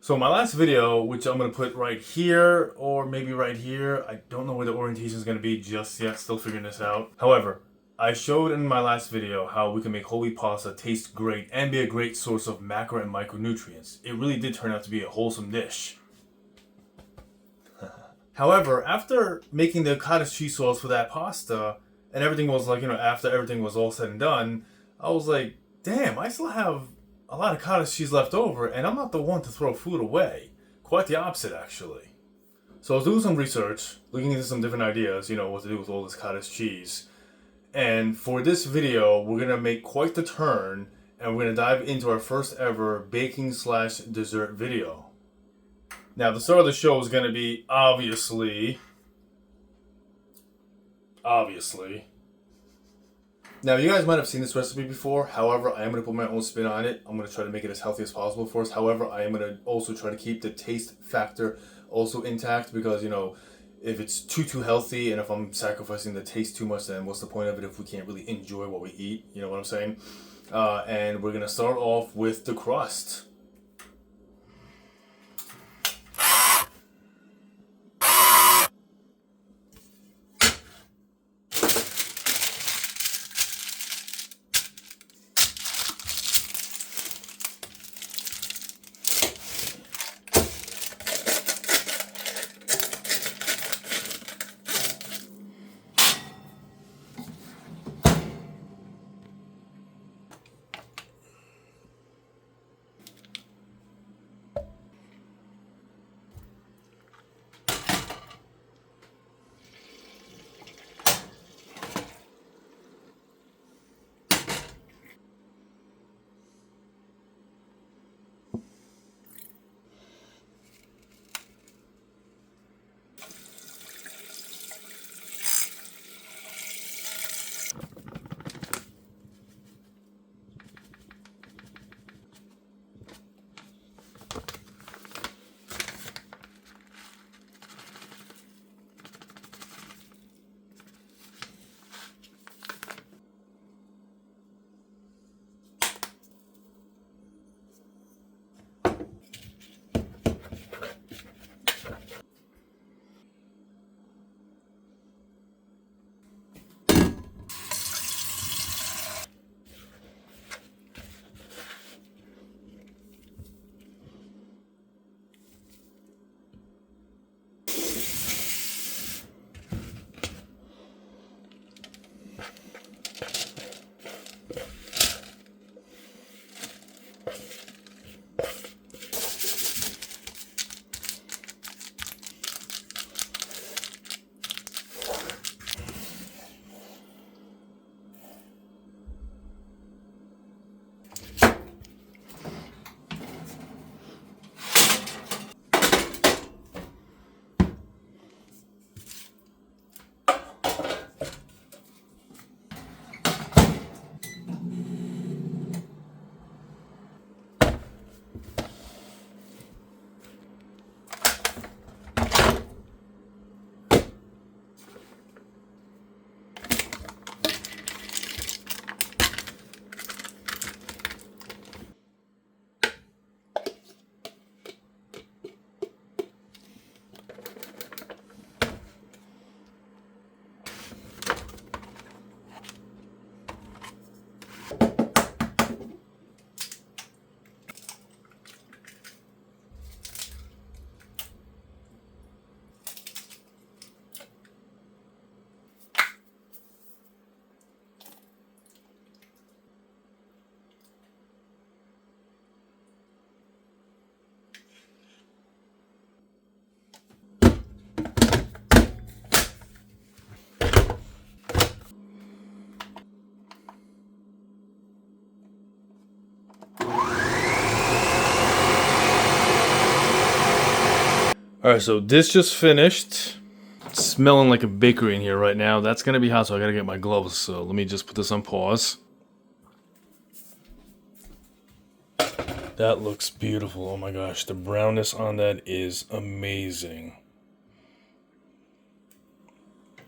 So my last video, which I'm going to put right here or maybe right here, I don't know where the orientation is going to be just yet, still figuring this out. However, I showed in my last video how we can make whole wheat pasta taste great and be a great source of macro and micronutrients. It really did turn out to be a wholesome dish. However, after making the cottage cheese sauce for that pasta, and everything was like, after everything was all said and done, I was like, damn, I still have a lot of cottage cheese left over, and I'm not the one to throw food away. Quite the opposite, actually. So I was doing some research, looking into some different ideas, what to do with all this cottage cheese. And for this video, we're gonna make quite the turn, and we're gonna dive into our first ever baking/dessert video. Now, the star of the show is gonna be obviously. Now, you guys might have seen this recipe before. However, I am going to put my own spin on it. I'm going to try to make it as healthy as possible for us. However, I am going to also try to keep the taste factor also intact because, if it's too healthy and if I'm sacrificing the taste too much, then what's the point of it if we can't really enjoy what we eat? You know what I'm saying? And we're going to start off with the crust. Alright, so this just finished. It's smelling like a bakery in here right now. That's gonna be hot, so I gotta get my gloves. So let me just put this on pause. That looks beautiful. Oh my gosh, the brownness on that is amazing.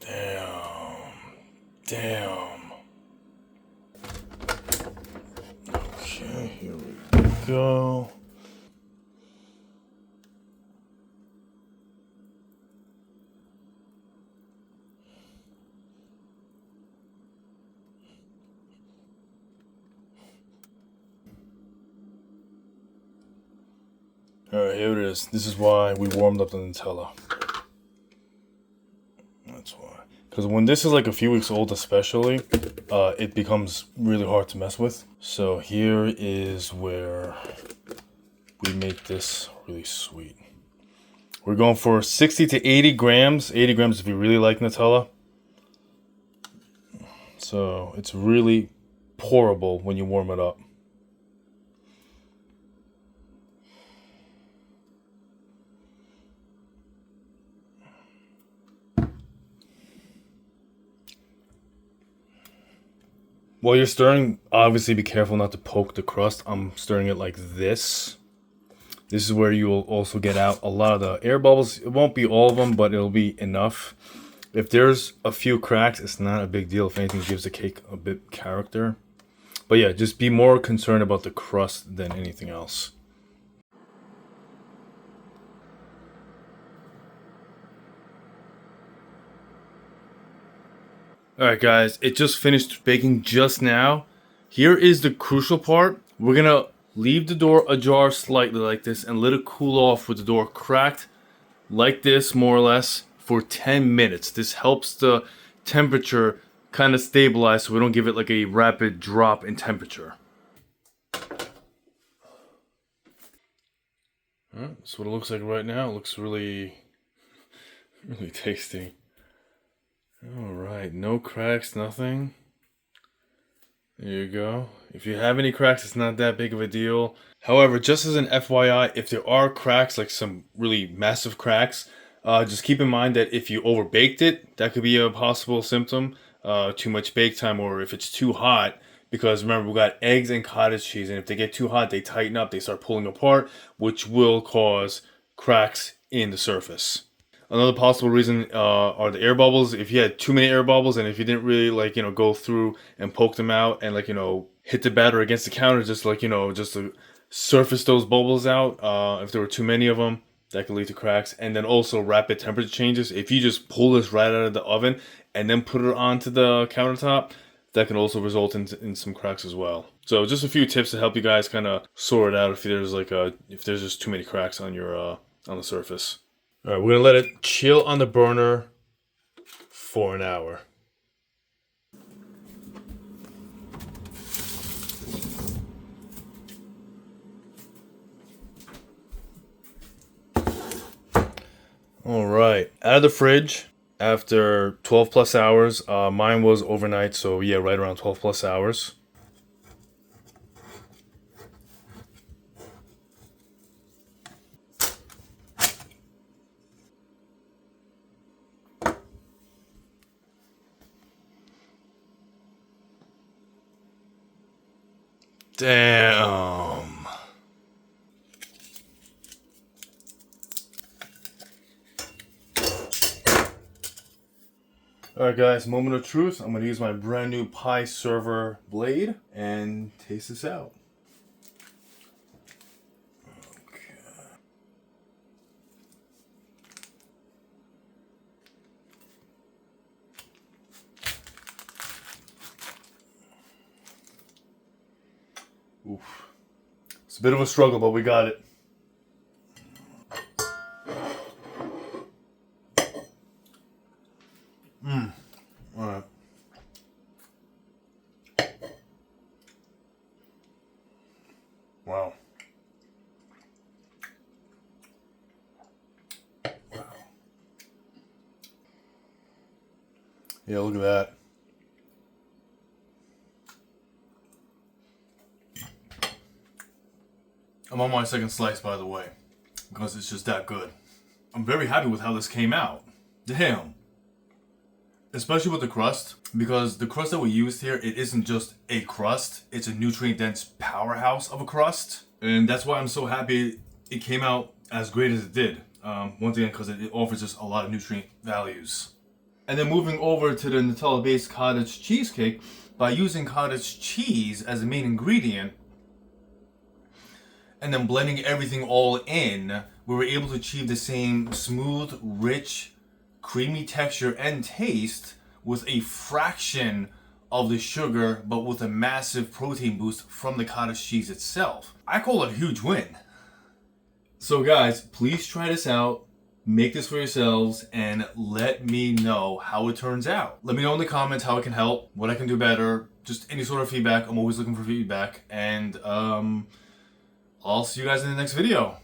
Damn. Okay, here we go. Alright, here it is. This is why we warmed up the Nutella. That's why. Because when this is like a few weeks old especially, it becomes really hard to mess with. So here is where we make this really sweet. We're going for 60 to 80 grams. 80 grams if you really like Nutella. So it's really pourable when you warm it up. While you're stirring, obviously be careful not to poke the crust. I'm stirring it like this. This is where you will also get out a lot of the air bubbles. It won't be all of them, but it'll be enough. If there's a few cracks, it's not a big deal. If anything, gives the cake a bit character. But yeah, just be more concerned about the crust than anything else. Alright guys, it just finished baking just now. Here is the crucial part. We're gonna leave the door ajar slightly like this and let it cool off with the door cracked like this, more or less, for 10 minutes. This helps the temperature kind of stabilize so we don't give it like a rapid drop in temperature. That's what it looks like right now. It looks really tasty. Alright, no cracks, nothing. There you go. If you have any cracks, it's not that big of a deal. However, just as an FYI, if there are cracks, like some really massive cracks, just keep in mind that if you overbaked it, that could be a possible symptom. Too much bake time, or if it's too hot. Because remember, we got eggs and cottage cheese, and if they get too hot, they tighten up, they start pulling apart, which will cause cracks in the surface. Another possible reason are the air bubbles. If you had too many air bubbles and if you didn't really go through and poke them out and hit the batter against the counter just just to surface those bubbles out. If there were too many of them, that could lead to cracks. And then also rapid temperature changes. If you just pull this right out of the oven and then put it onto the countertop, that can also result in some cracks as well. So just a few tips to help you guys kind of sort it out if there's just too many cracks on your on the surface. All right, we're gonna let it chill on the burner for an hour. All right, out of the fridge after 12 plus hours. Mine was overnight, so yeah, right around 12 plus hours. Damn. Alright guys, moment of truth. I'm going to use my brand new pie server blade and taste this out. Oof. It's a bit of a struggle, but we got it. Alright. Wow. Yeah, look at that. I'm on my second slice, by the way, because it's just that good. I'm very happy with how this came out. Damn. Especially with the crust, because the crust that we used here, it isn't just a crust, it's a nutrient-dense powerhouse of a crust. And that's why I'm so happy it came out as great as it did. Once again, because it offers us a lot of nutrient values. And then moving over to the Nutella-based cottage cheesecake, by using cottage cheese as the main ingredient, and then blending everything all in, we were able to achieve the same smooth, rich, creamy texture and taste with a fraction of the sugar, but with a massive protein boost from the cottage cheese itself. I call it a huge win. So guys, please try this out. Make this for yourselves and let me know how it turns out. Let me know in the comments how it can help, what I can do better, just any sort of feedback. I'm always looking for feedback. And I'll see you guys in the next video.